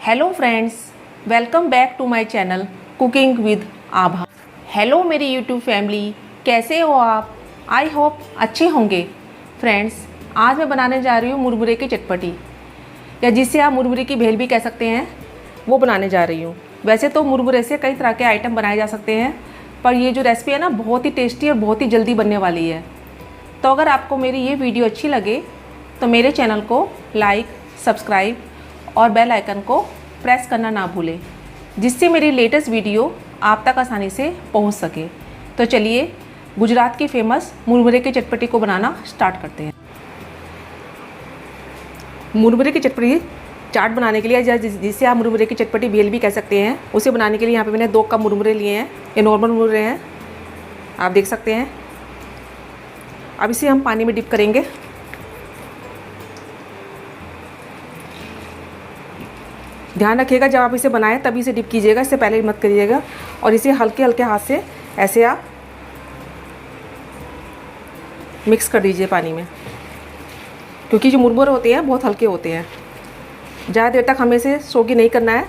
Hello friends, welcome back to my channel cooking with Abha. Hello मेरी YouTube family, कैसे हो आप? आई होप अच्छे होंगे। फ्रेंड्स, आज मैं बनाने जा रही हूँ मुरमुरे की चटपटी, या जिसे आप मुरमुरे की भेल भी कह सकते हैं, वो बनाने जा रही हूँ। वैसे तो मुरमुरे से कई तरह के आइटम बनाए जा सकते हैं, पर ये जो रेसिपी है ना, बहुत ही टेस्टी और बहुत ही जल्दी बनने वाली है। तो अगर आपको मेरी ये वीडियो अच्छी लगे तो मेरे चैनल को लाइक, सब्सक्राइब और बेल आइकन को प्रेस करना ना भूलें, जिससे मेरी लेटेस्ट वीडियो आप तक आसानी से पहुंच सके। तो चलिए गुजरात की फेमस मुरमुरे की चटपटी को बनाना स्टार्ट करते हैं। मुरमुरे की चटपटी चाट बनाने के लिए, जिसे आप मुरमुरे की चटपटी भेल भी कह सकते हैं, उसे बनाने के लिए यहाँ पे मैंने 2 कप मुरमुरे लिए हैं। ये नॉर्मल मुरमुरे हैं, आप देख सकते हैं। अब इसे हम पानी में डिप करेंगे। ध्यान रखिएगा, जब आप इसे बनाएं तभी इसे डिप कीजिएगा, इससे पहले मत करिएगा। और इसे हल्के हल्के हाथ से ऐसे आप मिक्स कर दीजिए पानी में, क्योंकि जो मुरमुरे होते हैं बहुत हल्के होते हैं। ज़्यादा देर तक हमें इसे सोगी नहीं करना है।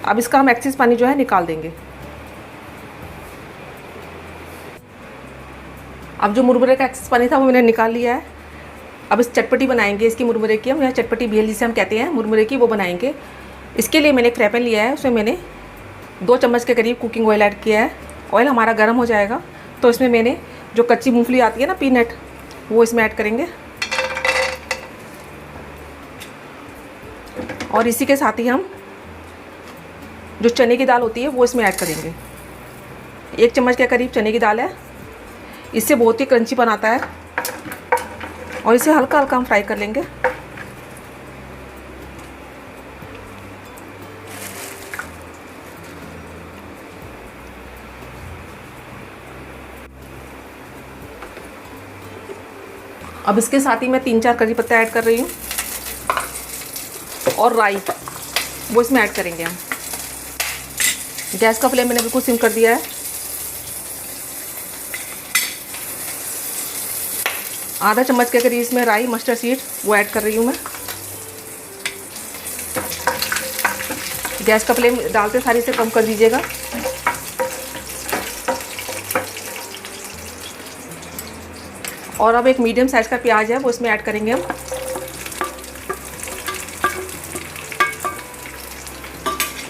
अब इसका हम एक्सेस पानी जो है निकाल देंगे। अब जो मुरमुरे का एक्सेस पानी था वो मैंने निकाल लिया है। अब इस चटपटी बनाएंगे, इसकी मुरमुरे की हम, या चटपटी भेल जिसे हम कहते हैं मुरमुरे की, वो बनाएंगे। इसके लिए मैंने फ्राई पैन लिया है, उसमें मैंने 2 चम्मच के करीब कुकिंग ऑयल ऐड किया है। ऑयल हमारा गर्म हो जाएगा तो इसमें मैंने जो कच्ची मूंगफली आती है ना, पीनट, वो इसमें ऐड करेंगे। और इसी के साथ ही हम जो चने की दाल होती है वो इसमें ऐड करेंगे। 1 चम्मच के करीब चने की दाल है। इससे बहुत ही क्रंचीपन आता है। और इसे हल्का हल्का हम फ्राई कर लेंगे। अब इसके साथ ही मैं 3-4 करी पत्ता ऐड कर रही हूँ, और राई, वो इसमें ऐड करेंगे हम। गैस का फ्लेम मैंने बिल्कुल सिम कर दिया है। आधा चम्मच के करीब इसमें राई, मस्टर्ड सीड, वो ऐड कर रही हूँ मैं। गैस का फ्लेम डालते सारी से कम कर दीजिएगा। और अब एक मीडियम साइज़ का प्याज है, वो इसमें ऐड करेंगे हम।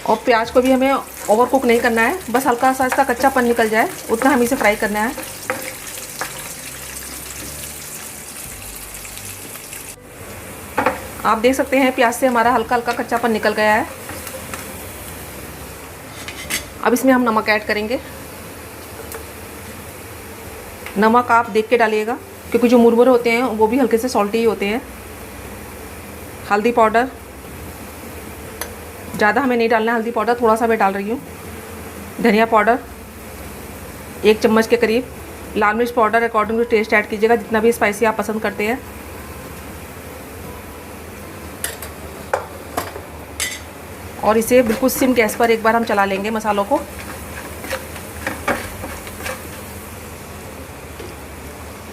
और प्याज को भी हमें ओवर कुक नहीं करना है, बस हल्का सा इसका कच्चापन निकल जाए उतना हम इसे फ्राई करना है। आप देख सकते हैं प्याज से हमारा हल्का हल्का कच्चापन निकल गया है। अब इसमें हम नमक ऐड करेंगे। नमक आप देख के डालिएगा, क्योंकि जो मुरमुरे होते हैं वो भी हल्के से सॉल्टी ही होते हैं। हल्दी पाउडर, ज़्यादा हमें नहीं डालना है हल्दी पाउडर, थोड़ा सा मैं डाल रही हूँ। धनिया पाउडर 1 चम्मच के करीब। लाल मिर्च powder according to taste add कीजिएगा, जितना भी स्पाइसी आप पसंद करते हैं। और इसे बिल्कुल सिम गैस पर एक बार हम चला लेंगे मसालों को।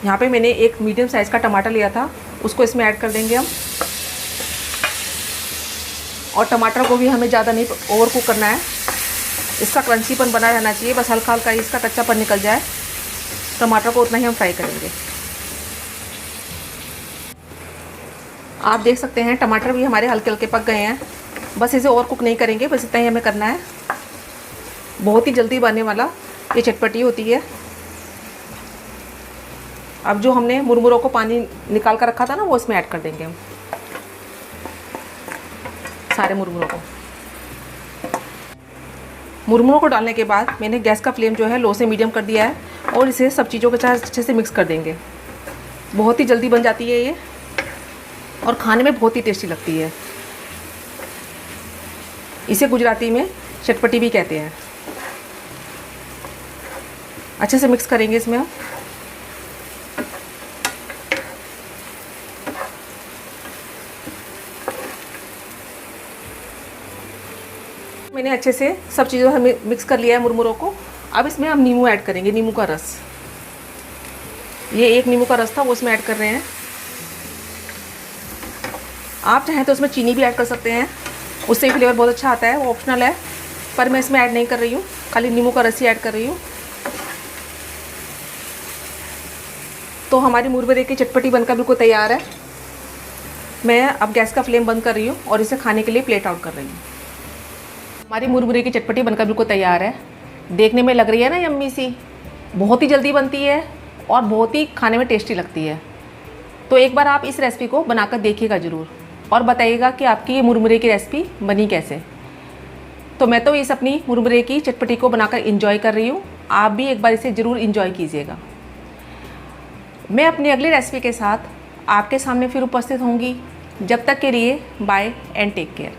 यहाँ पे मैंने एक मीडियम साइज़ का टमाटर लिया था, उसको इसमें ऐड कर देंगे हम। और टमाटर को भी हमें ज़्यादा नहीं ओवर कुक करना है, इसका क्रंचीपन बना रहना चाहिए, बस हल्का हल्का इसका कच्चापन निकल जाए। टमाटर को उतना ही हम फ्राई करेंगे। आप देख सकते हैं टमाटर भी हमारे हल्के हल्के पक गए हैं। बस इसे ओवर कुक नहीं करेंगे, बस इतना ही हमें करना है। बहुत ही जल्दी बनने वाला ये चटपटी होती है। अब जो हमने मुरमुरों को पानी निकाल कर रखा था ना, वो इसमें ऐड कर देंगे हम, सारे मुरमुरों को। मुरमुरों को डालने के बाद मैंने गैस का फ्लेम जो है लो से मीडियम कर दिया है, और इसे सब चीज़ों के साथ अच्छे से मिक्स कर देंगे। बहुत ही जल्दी बन जाती है ये, और खाने में बहुत ही टेस्टी लगती है। इसे गुजराती में चटपटी भी कहते हैं। अच्छे से मिक्स करेंगे इसमें हम। मैंने अच्छे से सब चीज़ों से मिक्स कर लिया है मुरमुरों को। अब इसमें हम नींबू ऐड करेंगे, नींबू का रस। ये 1 नींबू का रस था, वो इसमें ऐड कर रहे हैं। आप चाहें तो उसमें चीनी भी ऐड कर सकते हैं। उससे फ्लेवर बहुत अच्छा आता है, वो ऑप्शनल है, पर मैं इसमें ऐड नहीं कर रही हूँ, खाली नींबू का रस ही ऐड कर रही हूँ। तो हमारी मुरमुरे की चटपटी बनकर बिल्कुल तैयार है। मैं अब गैस का फ्लेम बंद कर रही हूँ और इसे खाने के लिए प्लेट आउट कर रही हूँ। हमारी मुरमुरे की चटपटी बनकर बिल्कुल तैयार है। देखने में लग रही है ना यम्मी सी, बहुत ही जल्दी बनती है और बहुत ही खाने में टेस्टी लगती है। तो एक बार आप इस रेसिपी को बनाकर देखिएगा ज़रूर और बताइएगा कि आपकी ये मुरमुरे की रेसिपी बनी कैसे। तो मैं तो इस अपनी मुरमुरे की चटपटी को बनाकर इंजॉय कर रही हूँ, आप भी एक बार इसे ज़रूर इंजॉय कीजिएगा। मैं अपनी अगली रेसिपी के साथ आपके सामने फिर उपस्थित होंगी। जब तक के लिए बाय एंड टेक केयर।